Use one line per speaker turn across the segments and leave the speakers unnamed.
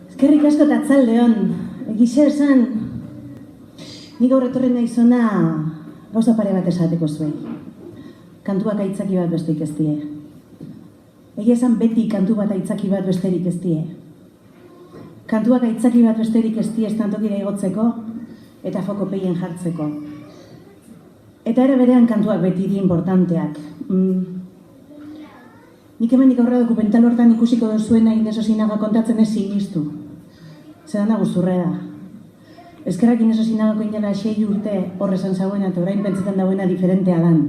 Eskerrik asko eta atzaldeon. Egixe esan, ni gaur etorri naizona gauza pare bat esateko zuei. Kantuak aitzaki bat besterik ez die. Egia esan beti kantu bat aitzaki bat besterik ez die. Kantuak aitzaki bat besterik ez die estantokira igotzeko eta fokopegien jartzeko. Eta ere berean kantuak beti di importanteak. Nik hemendik aurra dokumental hortan ikusiko duzuena Ineso Sinaga kontatzen ez sinistu. Zeran da guzurre da. Eskerrak Ineso Sinagako inela 6 urte horrezan zauena eta orain pentsetan dauena diferentea dan.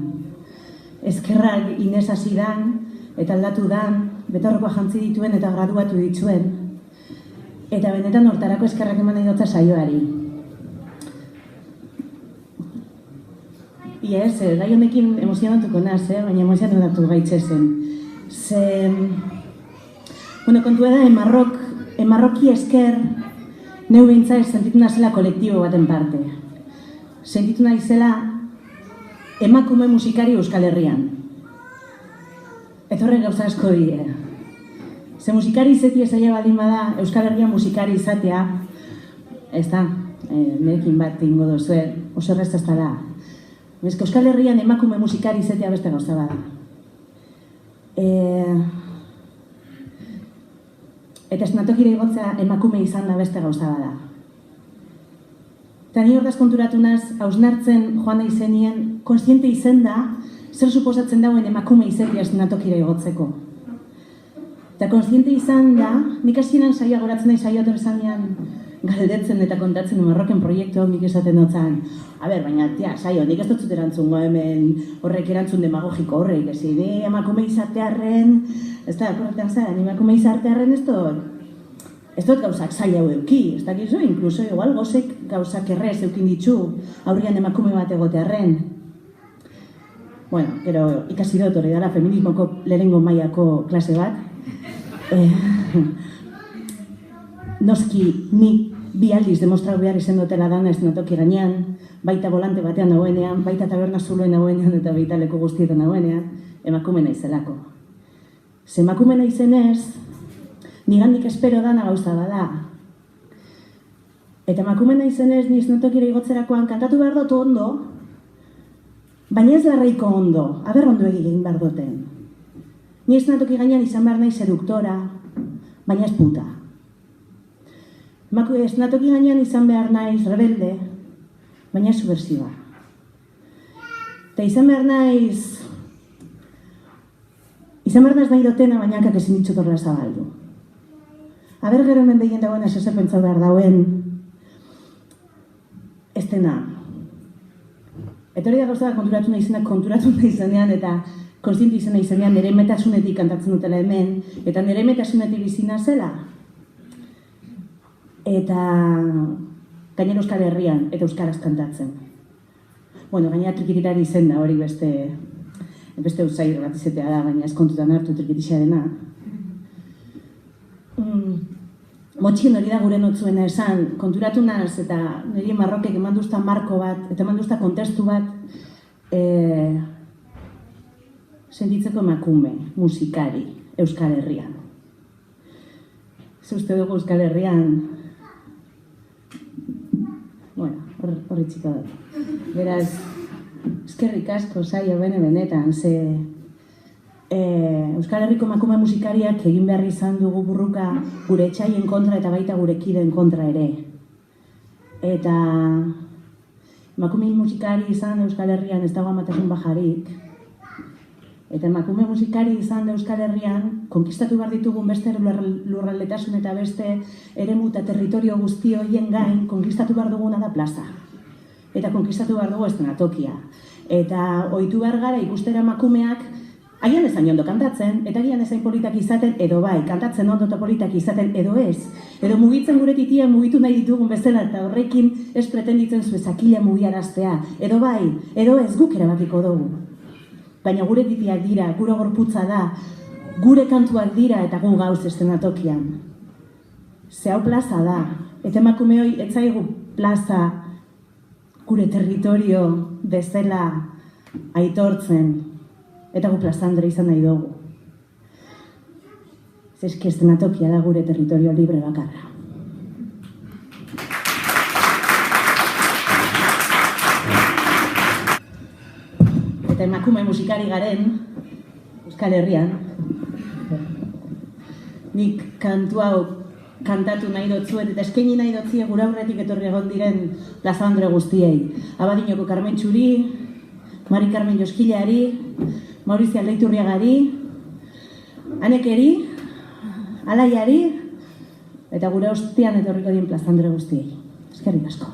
Eskerrak Ines hasi dan eta aldatu dan, betaurrekoa jantzi dituen eta graduatu dituen. Eta benetan hortarako eskerrak eman nahi dutza saioari. Iez, gai honekin emozionatuko naz, baina emozionatu gaitze zen. Kontua da, emarroki esker neu behintza ez sentitu nazela kolektibo baten parte. Sentitu nazela emakume musikari Euskal Herrian. Eta horren gauza asko dira. Ze musikari izatea zaila baldin bada, Euskal Herrian musikari izatea, ez da, nerekin bat ingo duzue, oso errez ez da. Euskal Herrian emakume musikari izatea beste gauza bada. Eta esnatokira igotzea emakume izan da beste gauza bada. Eta ni hortaz konturatu naz, hausnartzen joan da izenien, konstiente izen da, zer suposatzen dauen emakume izatea esnatokira igotzeko. Eta konstiente izan da, nik hasieran saioa goratzen nahi saioa torrezanean galdetzen eta kontatzen Marroken proiektu hau nik esaten dutzen. Baina, saio, nik ez dut erantzungo hemen horrek erantzun demagogiko horrek, ez ni emakume izatearren, ez da, korretan zara, ni emakume izatearren ez dut gauzak zaila hau euki, ez dakizu, inkluso igual gozek gauzak errez eukin ditu, aurrian emakume bat egotearren. Gero ikasi dut hori dara feminismoko lehenengo mailako klase bat. Noski, ni bi aldiz demostrau behar izan dutela dana eszenatoki gainean, baita volante batean nagoenean, baita taberna zuloen nagoenean eta baita leku guztietan nagoenean, emakume naizelako. Ze emakume naizenez, nigandik espero dana gauza bada. Eta emakume naizenez, ni eszenatokira igotzerakoan kantatu behar dut ondo, baina ez larreiko ondo, aber ondo egin behar duten. Ni eszenatoki gainean izan behar nahi seduktora, baina ez puta. Eszenatoki gainean izan behar naiz rebelde, baina ez subversiba. Eta izan behar naiz nahi dutena, baina hankak ezin ditut horrela zabaldu. Aber gero hemen behien dagoen ez ezer pentsau behar dauen, ez dena. Eta hori da gauza da konturatu nahi izanean eta konstiente izan nahi izanean nire metasunetik kantatzen dutela hemen, eta nire metasunetik bizina zela. Eta gainera Euskal Herrian eta Euskaraz kantatzen. Gainera trikitirari izen da hori beste usair bat izatea da, baina ez kontutan hartu trikitixarena. Motxien hori da gure notzuena esan, konturatu naz eta niri Marrokek eman duzta marko bat, eta eman duzta kontestu bat sentitzeko emakume, musikari, Euskal Herrian. Ze uste dugu Euskal Herrian, horri txiko dut. Beraz, eskerrik asko saio benetan, ze Euskal Herriko emakume musikariak egin behar izan dugu burruka gure etxaien kontra eta baita gure kideen kontra ere. Eta emakume musikari izan Euskal Herrian ez dago amatasun bajarik. Eta emakume musikari izan Euskal Herrian konkistatu behar ditugun beste lurraldetasun eta beste eremu eta territorio guzti horien gain konkistatu behar duguna da plaza. Eta konkistatu behar dugu eszenatokia. Eta ohitu behar gara ikustera emakumeak agian ezain ondo kantatzen, eta agian ezain politak izaten edo bai, kantatzen ondo eta politak izaten edo ez. Edo mugitzen gure titia mugitu nahi ditugun bezala eta horrekin ez pretenditzen zuezakila mugiaraztea. Edo bai, edo ez guk erabakiko dugu. Baina gure titiak dira, gure gorputza da, gure kantuak dira eta gu gauz eszenatokian. Ze hau plaza da, eta emakume hoi ez zaigu plaza gure territorio bezala aitortzen, eta gu plazandre izan nahi dugu. Eske eszenatokia da gure territorio libre bakarra. Eta emakume musikari garen, Euskal Herrian, nik kantu hau kantatu nahi dotzuet, eta eskaini nahi dotzie gure aurretik etorri egon diren Plaza Andre guztiei. Abadiñoko Carmen Txuri, Mari Carmen Joskileari, Maurizio Aldeiturriagari, Anekeri, Alaiari, eta gure ostian etorriko dien Plaza Andre guztiei. Eskerrik asko.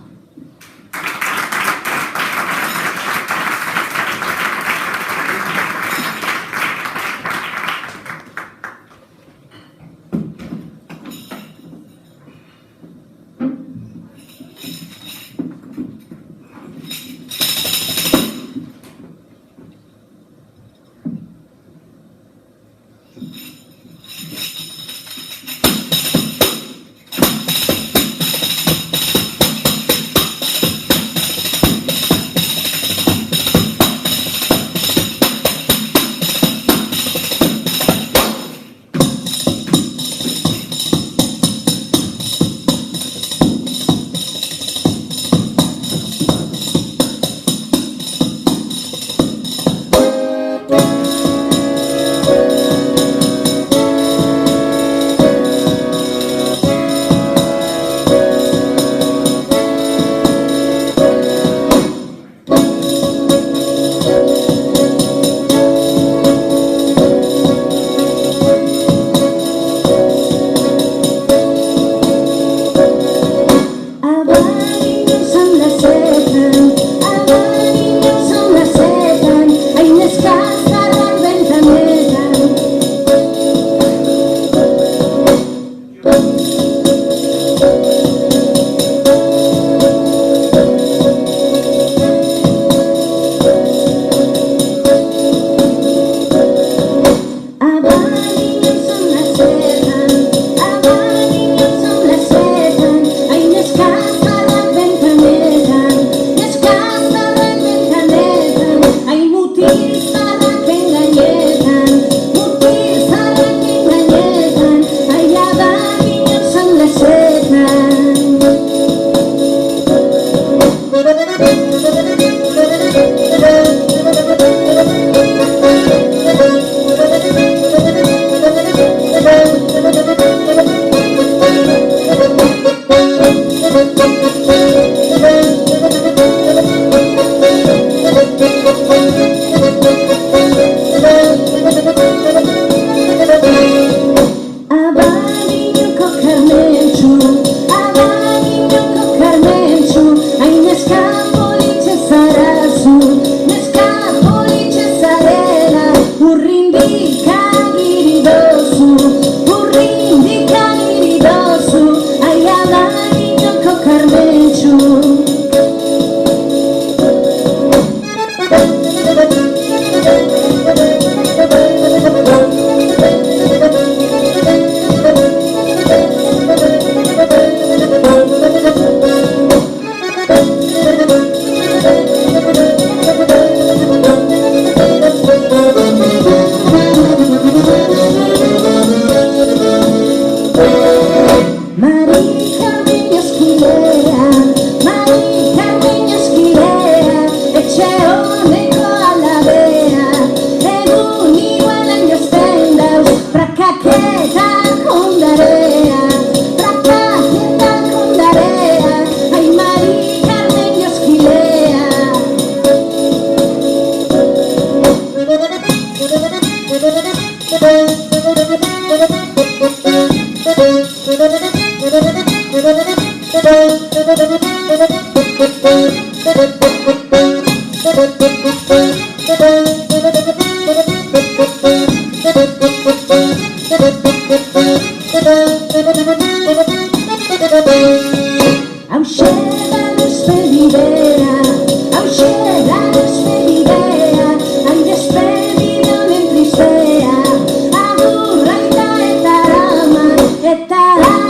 Eta